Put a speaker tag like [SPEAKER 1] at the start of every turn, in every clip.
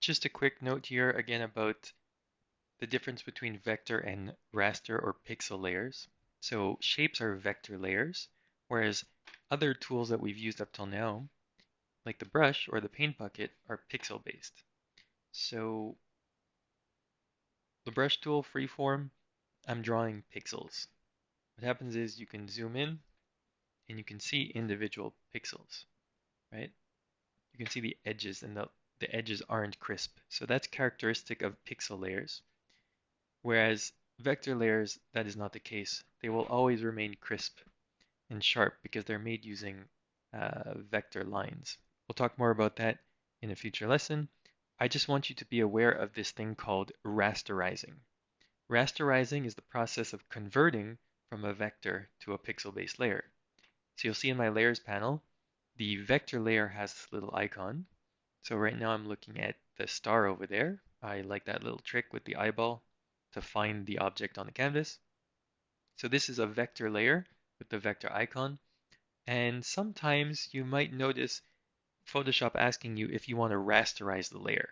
[SPEAKER 1] Just a quick note here again about the difference between vector and raster or pixel layers. So shapes are vector layers, whereas other tools that we've used up till now, like the brush or the paint bucket, are pixel based. So the brush tool, freeform, I'm drawing pixels. What happens is you can zoom in and you can see individual pixels, right? You can see the edges and the edges aren't crisp. So that's characteristic of pixel layers. Whereas vector layers, that is not the case. They will always remain crisp and sharp because they're made using vector lines. We'll talk more about that in a future lesson. I just want you to be aware of this thing called rasterizing. Rasterizing is the process of converting from a vector to a pixel-based layer. So you'll see in my layers panel, the vector layer has this little icon. So right now I'm looking at the star over there. I like that little trick with the eyeball to find the object on the canvas. So this is a vector layer with the vector icon. And sometimes you might notice Photoshop asking you if you want to rasterize the layer.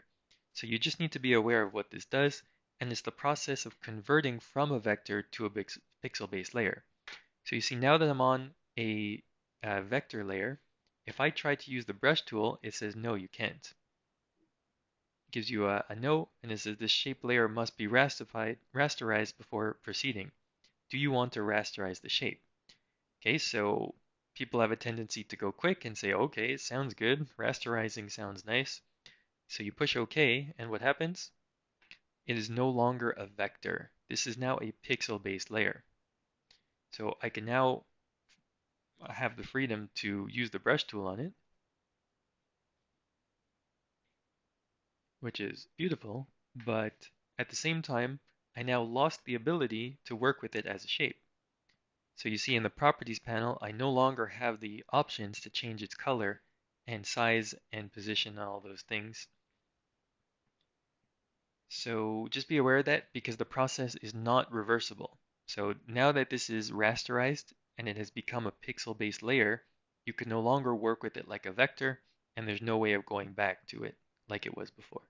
[SPEAKER 1] So you just need to be aware of what this does, and it's the process of converting from a vector to a pixel-based layer. So you see now that I'm on a vector layer, if I try to use the brush tool, it says no, you can't. It gives you a no, and it says this shape layer must be rasterized before proceeding. Do you want to rasterize the shape? Okay, so people have a tendency to go quick and say, okay, it sounds good. Rasterizing sounds nice. So you push OK, and what happens? It is no longer a vector. This is now a pixel-based layer. So I can now have the freedom to use the brush tool on it, which is beautiful, but at the same time, I now lost the ability to work with it as a shape. So you see in the properties panel, I no longer have the options to change its color and size and position and all those things. So just be aware of that because the process is not reversible. So now that this is rasterized and it has become a pixel-based layer, you can no longer work with it like a vector, and there's no way of going back to it like it was before.